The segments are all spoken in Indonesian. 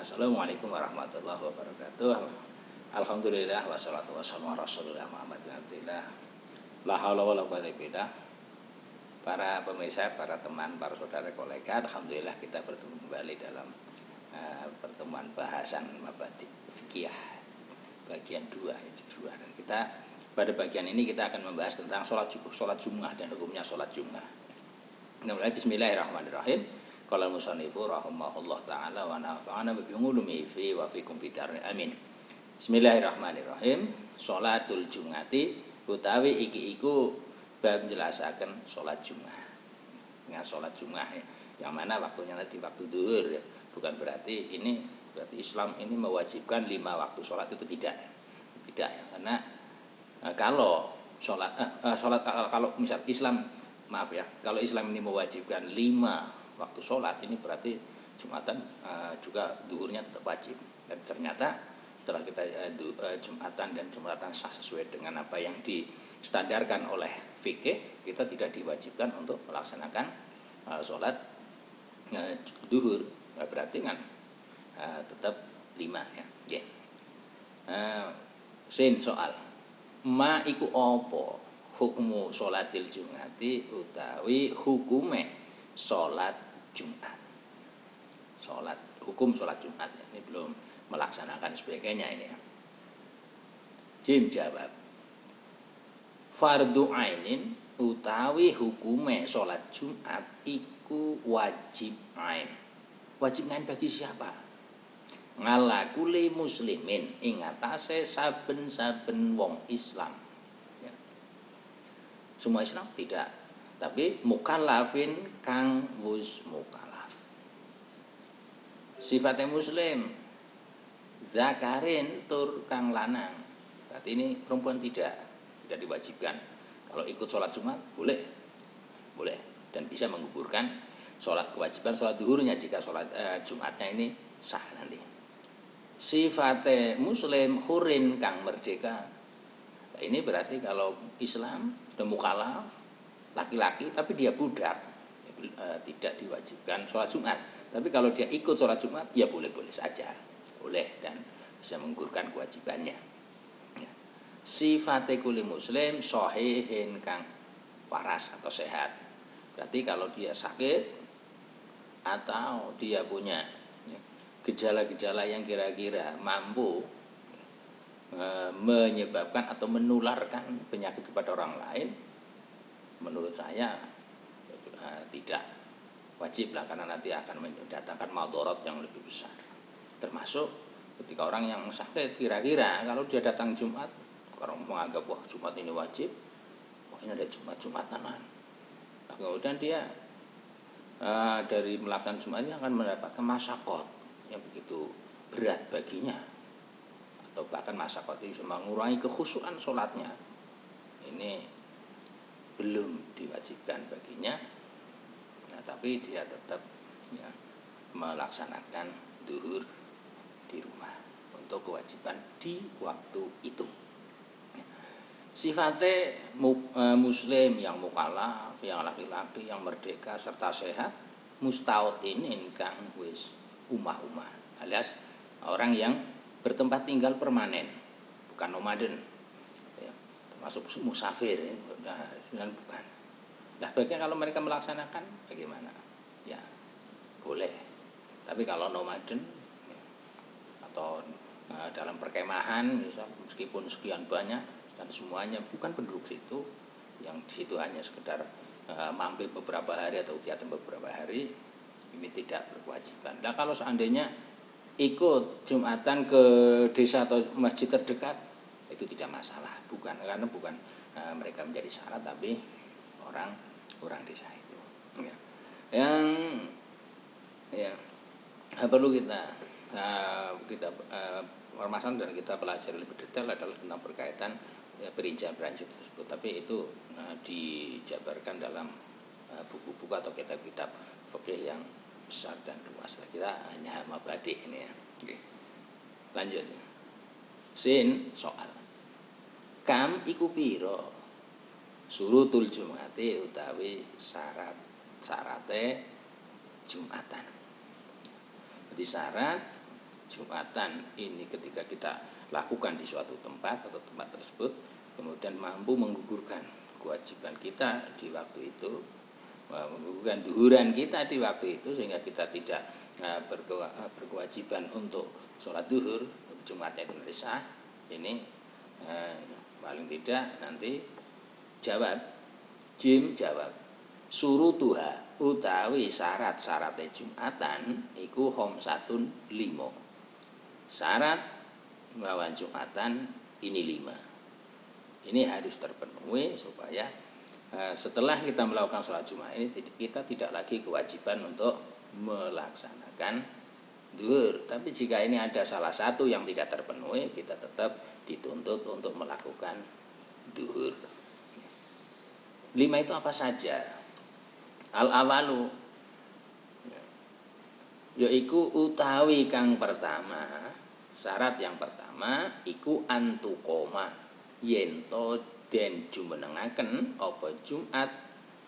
Assalamualaikum warahmatullahi wabarakatuh. Alhamdulillah wassalatu wassalamu ala Rasulillah Muhammad Abdillah. La haula wala quwwata illa billah. Para pemirsa, para teman, para saudara kolega, alhamdulillah kita bertemu kembali dalam pertemuan bahasan mabadi fikih bagian 2 dan kita pada bagian ini kita akan membahas tentang sholat Jumat dan hukumnya sholat Jumat. Mulai bismillahirrahmanirrahim. Qala al-musannifu rahimahullah ta'ala wa nafa'ana bi ulumihi fi wa fikum fidarin amin. Bismillahirrahmanirrahim. Sholatul Jumati utawi iki iku bab menjelasaken sholat Jumat. Dengan sholat Jumat ya, yang mana waktunya tadi waktu zuhur ya. Bukan berarti Islam ini mewajibkan 5 waktu sholat, itu tidak ya, karena kalau kalau misal Islam kalau Islam ini mewajibkan 5 waktu sholat, ini berarti Jumatan juga duhurnya tetap wajib. Dan ternyata setelah kita Jumatan dan Jumatan sah sesuai dengan apa yang distandarkan oleh fikih, kita tidak diwajibkan untuk melaksanakan sholat duhur. Berarti kan tetap 5 ya. Sin soal ma iku opo hukmu sholatil Jumati utawi hukume sholat Jumat. Hukum sholat Jumat ini belum melaksanakan sebagainya ini ya. Jim jawab, fardu ainin utawi hukume sholat Jumat iku wajib ain. Wajib ain bagi siapa? Ngalakuli muslimin ing atase saben-saben wong Islam ya. Semua Islam tidak, tapi mukallafin kang wus mukallaf. Sifatnya muslim zakarin tur kang lanang. Berarti ini perempuan tidak diwajibkan. Kalau ikut sholat Jumat boleh dan bisa menggugurkan kewajiban sholat duhurnya jika sholat Jumatnya ini sah nanti. Sifatnya muslim hurin kang merdeka. Nah, ini berarti kalau Islam sudah mukallaf laki-laki tapi dia budak, tidak diwajibkan sholat Jumat. Tapi kalau dia ikut sholat Jumat ya boleh saja, boleh dan bisa menggugurkan kewajibannya ya. Sifatnya kuli muslim sohihin kang waras atau sehat. Berarti kalau dia sakit atau dia punya gejala-gejala yang kira-kira mampu menyebabkan atau menularkan penyakit kepada orang lain, menurut saya tidak wajib lah, karena nanti akan mendatangkan madarat yang lebih besar. Termasuk ketika orang yang sakit, kira-kira kalau dia datang Jumat, orang menganggap wah Jumat ini wajib, wah ini ada Jumatan. Nah, kemudian dia dari melaksanakan Jumat ini akan mendapatkan masyaqat yang begitu berat baginya, atau bahkan masyaqat itu mengurangi kekhusyuan sholatnya. Ini belum diwajibkan baginya, nah, tapi dia tetap ya, melaksanakan duhur di rumah untuk kewajiban di waktu itu. Sifatnya muslim yang mukallaf, yang laki-laki, yang merdeka serta sehat, mustautin kang wis umah alias orang yang bertempat tinggal permanen, bukan nomaden ya, termasuk musafir ya. Bukan. Nah, baiknya kalau mereka melaksanakan bagaimana? Ya, boleh. Tapi kalau nomaden ya, atau dalam perkemahan misal, meskipun sekian banyak dan semuanya bukan penduduk situ, yang di situ hanya sekedar mampir beberapa hari atau kegiatan beberapa hari, ini tidak berkewajiban. Nah, kalau seandainya ikut Jumatan ke desa atau masjid terdekat, itu tidak masalah, karena bukan mereka menjadi syarat, tapi orang desa itu ya. Yang ya perlu kita permasalahan dan kita pelajari lebih detail adalah tentang berkaitan perincian prinsip tersebut, tapi itu dijabarkan dalam buku-buku atau kitab-kitab fikih yang besar dan luas. Kita hanya mabadi ini ya. Oke. Lanjut. Sin soal. Kam iku piro surutul Jumati utawi syarat-syarate Jumatan. Jadi syarat Jumatan ini ketika kita lakukan di suatu tempat atau tempat tersebut, kemudian mampu menggugurkan kewajiban kita di waktu itu, menggugurkan duhuran kita di waktu itu, sehingga kita tidak berkewajiban untuk sholat duhur, Jumatnya itu sah. Ini paling tidak nanti jawab, jawab surutuha utawi syarat-syaratnya Jumatan iku homsatun 5. Syarat melawan Jumatan ini 5. Ini harus terpenuhi supaya setelah kita melakukan sholat Jumat ini kita tidak lagi kewajiban untuk melaksanakan duhur. Tapi jika ini ada salah satu yang tidak terpenuhi, kita tetap dituntut untuk melakukan duhur. 5 itu apa saja? Al-awalu yaiku utawi kang pertama, syarat yang pertama iku antukoma yento den jumenengaken apa Jumat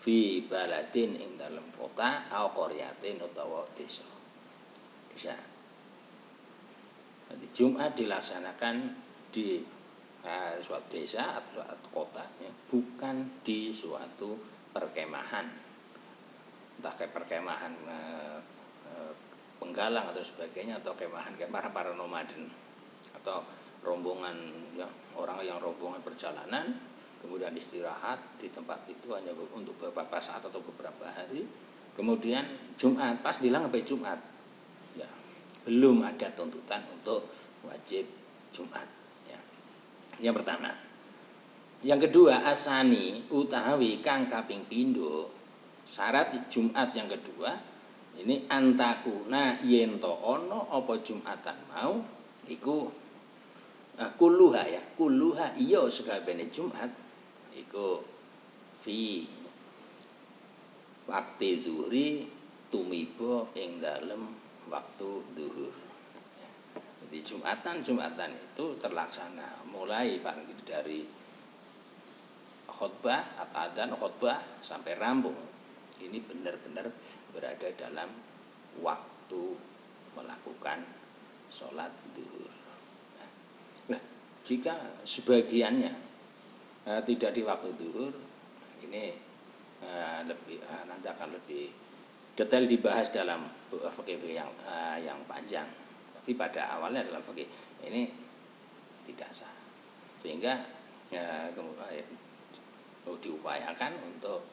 fi baladin ing dalem kota au qaryatin utawa desa. Jadi Jumat dilaksanakan di suatu desa atau suatu kota, ya, bukan di suatu perkemahan, entah kayak perkemahan penggalang atau sebagainya, atau kemahan kayak para nomaden atau rombongan orang yang rombongan perjalanan kemudian istirahat di tempat itu hanya untuk beberapa saat atau beberapa hari, kemudian Jumat pas dilang sampai Jumat, ya belum ada tuntutan untuk wajib Jumat, ya. Yang pertama. Yang kedua, asani utawi kang kaping pindho, syarat Jumat yang kedua ini antakuna yento ono apa Jumatan mau iku kulluha, ya kulluha iya sakabehane Jumat iku fi waktu zuhri tumiba ing dalem waktu duhur. Jadi Jumatan itu terlaksana mulai dari khutbah atau adzan khutbah sampai rampung. Ini benar-benar berada dalam waktu melakukan sholat duhur. Nah, jika sebagiannya tidak di waktu duhur, ini nanti akan lebih detail dibahas dalam fikih yang panjang. Tapi pada awalnya dalam fikih ini tidak sah, sehingga diupayakan untuk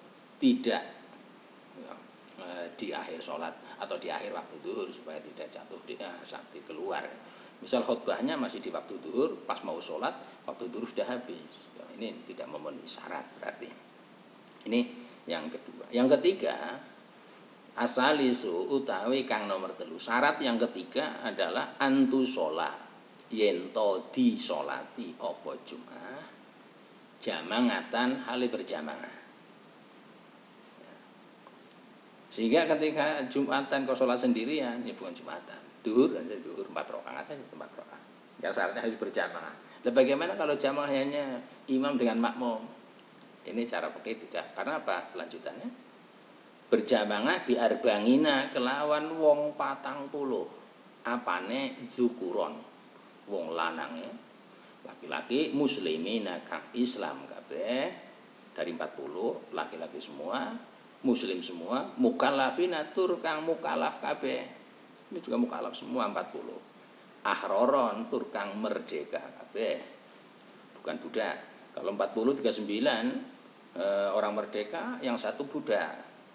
tidak di akhir sholat atau di akhir waktu duhur supaya tidak jatuh saat keluar. Misal khutbahnya masih di waktu duhur, pas mau sholat waktu duhur sudah habis, ini tidak memenuhi syarat berarti. Ini yang kedua. Yang ketiga, asalisu utawi kang nomor 3. Syarat yang ketiga adalah antu sholat yento di sholati opo Jum'ah jamangatan hali berjamaah. Sehingga ketika Jumatan kau sholat sendirian, ya bukan Jumatan, duhur 4 rakaat saja, 4 rakaat. Yang syaratnya harus berjamaah. Nah, bagaimana kalau jamaahnya imam dengan makmum? Ini cara fikih tidak. Karena apa? Lanjutannya berjamaah biarbangina kelawan wong 40. Apane zukuron, wong lanangnya laki-laki muslimina kang Islam kabeh dari 40 laki-laki semua, muslim semua, mukallafina tur kang mukallaf kabeh. Ini juga mukallaf semua 40. Ahroron tur kang merdeka kabeh. Bukan budak. Kalau 40 39 orang merdeka, yang satu budak.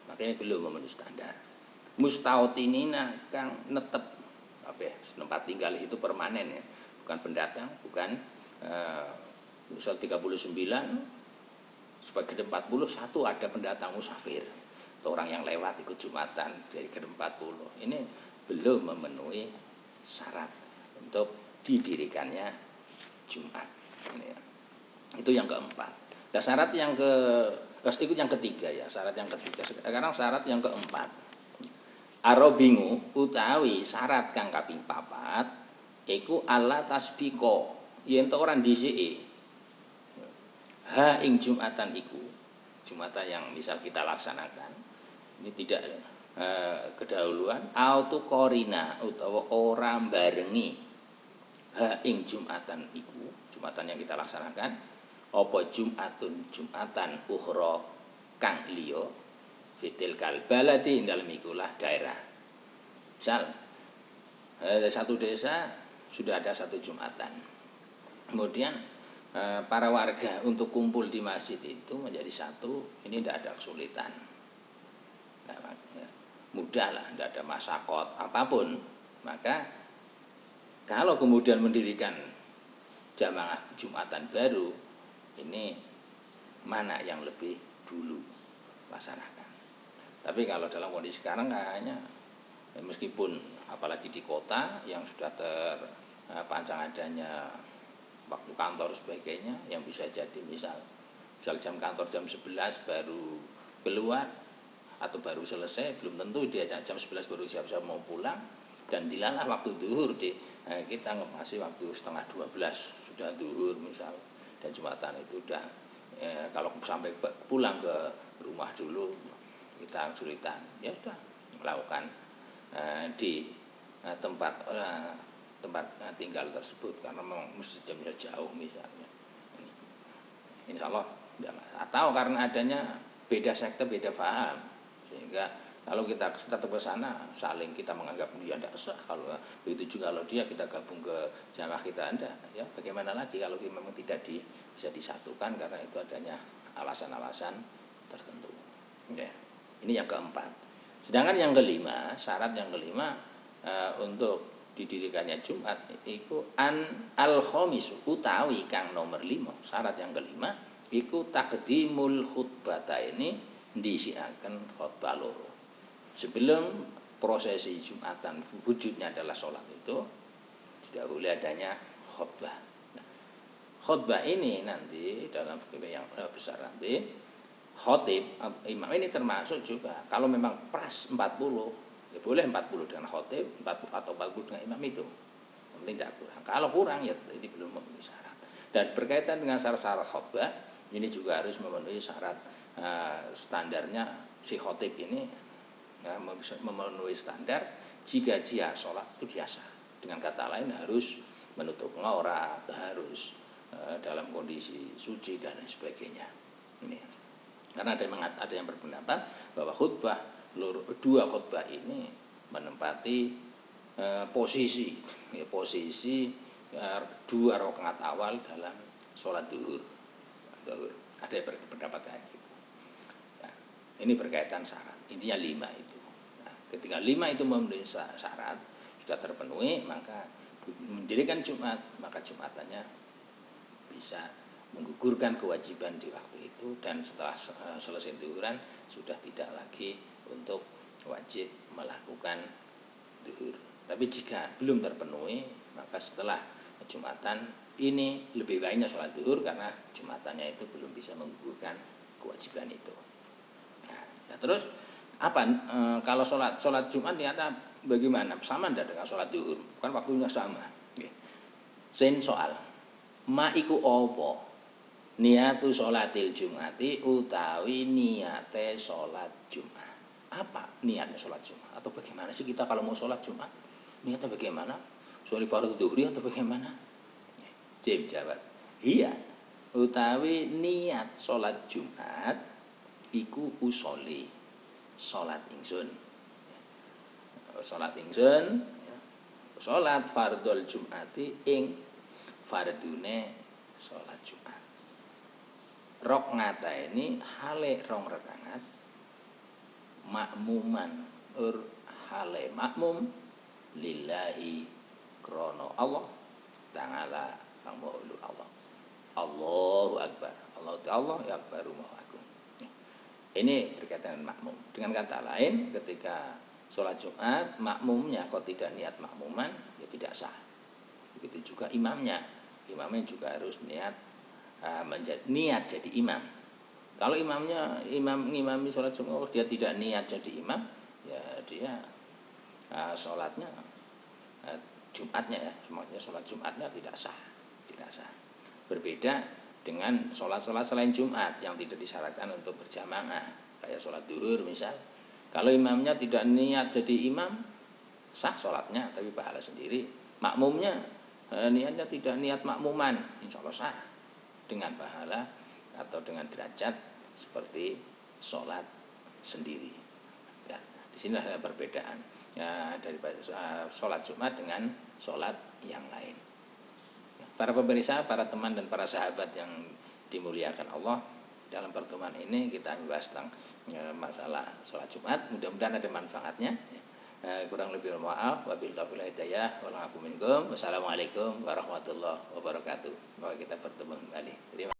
Makanya belum memenuhi standar. Mustautinina kang netep kabeh. Tempat tinggal itu permanen, ya. Bukan pendatang, bukan misal 39 sebagai 41 ada pendatang musafir atau orang yang lewat ikut Jumatan dari ke 40. Ini belum memenuhi syarat untuk didirikannya Jumat. Itu yang keempat. Nah, syarat yang ikut yang ketiga, ya, syarat yang ketiga. Sekarang syarat yang keempat. Arobingu utawi syarat kang kaping 4 iku ala tasbiko yen to ora dhisiki ing Jumatan iku. Jumatan yang misal kita laksanakan ini tidak kedahuluan autu korina utawa ora barengi ha ing Jumatan iku, Jumatan yang kita laksanakan apa Jumatan ukhra kang liya fitil kalbalati ing dalem ikulah daerah. Misal satu desa sudah ada satu Jumatan, kemudian para warga untuk kumpul di masjid itu menjadi satu, ini tidak ada kesulitan, mudah lah, tidak ada masakot apapun. Maka kalau kemudian mendirikan jamaah Jumatan baru, ini mana yang lebih dulu laksanakan. Tapi kalau dalam kondisi sekarang kayaknya meskipun apalagi di kota yang sudah terpancang adanya waktu kantor sebagainya, yang bisa jadi misal jam kantor jam 11 baru keluar atau baru selesai, belum tentu dia jam 11 baru siap-siap mau pulang, dan dilalah waktu duhur kita masih waktu setengah 12 sudah duhur misal, dan Jumatan itu udah kalau sampai pulang ke rumah dulu kita kesulitan, ya sudah melakukan di tempat tinggal tersebut karena memang masjidnya jauh misalnya. Insya Allah atau karena adanya beda sekte, beda paham, sehingga kalau kita tetap ke sana saling kita menganggap dia tidak sah. Kalau begitu juga kalau dia kita gabung ke jamaah kita Anda, ya bagaimana lagi kalau memang tidak bisa disatukan karena itu adanya alasan-alasan tertentu. Ya. Ini yang keempat. Sedangkan yang kelima, syarat yang kelima untuk didirikannya Jumat iku al-khamis utawi kang nomor 5. Syarat yang kelima iku taqdimul khutbata ini disiakan khutbah loro. Sebelum prosesi Jumatan wujudnya adalah sholat itu didahului adanya khutbah. Nah, khutbah ini nanti dalam fikih yang besar nanti khotib imam ini termasuk juga kalau memang pas 40 ya boleh 40 dengan khotib 40 atau 40 dengan imam itu, yang penting tidak kurang. Kalau kurang ya ini belum memenuhi syarat. Dan berkaitan dengan syarat-syarat khutbah ini juga harus memenuhi syarat standarnya si khotib ini. Ya, memenuhi standar jika dia sholat itu biasa, dengan kata lain harus menutup aurat, harus dalam kondisi suci dan lain sebagainya. Ini karena ada yang berpendapat bahwa dua khutbah ini menempati posisi dua rakaat awal dalam sholat duhur. Ada yang berpendapat kayak gitu. Ini berkaitan syarat, intinya 5 itu. Nah, ketika 5 itu memenuhi syarat, sudah terpenuhi, maka mendirikan Jumat, maka Jumatannya bisa menggugurkan kewajiban di waktu itu, dan setelah selesai duhuran sudah tidak lagi untuk wajib melakukan duhur. Tapi jika belum terpenuhi, maka setelah Jumatan ini lebih baiknya sholat duhur karena Jumatannya itu belum bisa menggugurkan kewajiban itu. Nah, terus apa kalau sholat Jumat ternyata bagaimana? Sama tidak dengan sholat duhur? Bukan waktunya sama. Sen soal ma iku opo niatu sholatil Jumati utawi niate sholat Jumat. Apa niatnya sholat Jumat? Atau bagaimana sih kita kalau mau sholat Jumat? Niatnya bagaimana? Sholat fardu duhri atau bagaimana? Jim jawab, iya utawi niat sholat Jumat iku usoli salat ingsun salat fardhul Jumati ing fardune salat Jumat rok ngata ini hale rong rakaat makmuman hale makmum lillahi krono Allah ta'ala kang maulur Allah Allahu Akbar Allah ya akbaru maha. Ini berkaitan dengan makmum. Dengan kata lain, ketika sholat Jumat, makmumnya kok tidak niat makmuman, ya tidak sah. Begitu juga imamnya juga harus niat jadi imam. Kalau imami sholat Jumat, dia tidak niat jadi imam, ya dia sholatnya Jumatnya ya, semuanya sholat Jumatnya tidak sah. Berbeda dengan sholat selain Jumat yang tidak disyaratkan untuk berjamaah, kayak sholat duhur misal. Kalau imamnya tidak niat jadi imam, sah sholatnya tapi pahala sendiri. Makmumnya niatnya tidak niat makmuman, insya Allah sah dengan pahala atau dengan derajat seperti sholat sendiri. Ya, di sini ada perbedaan ya, dari sholat Jumat dengan sholat yang lain. Para pemirsa, para teman dan para sahabat yang dimuliakan Allah, dalam pertemuan ini kita membahas tentang masalah sholat Jumat. Mudah-mudahan ada manfaatnya. Kurang lebih maaf. Wabillahi taufiq wal hidayah. Wassalamualaikum warahmatullahi wabarakatuh. Semoga kita bertemu kembali. Terima kasih.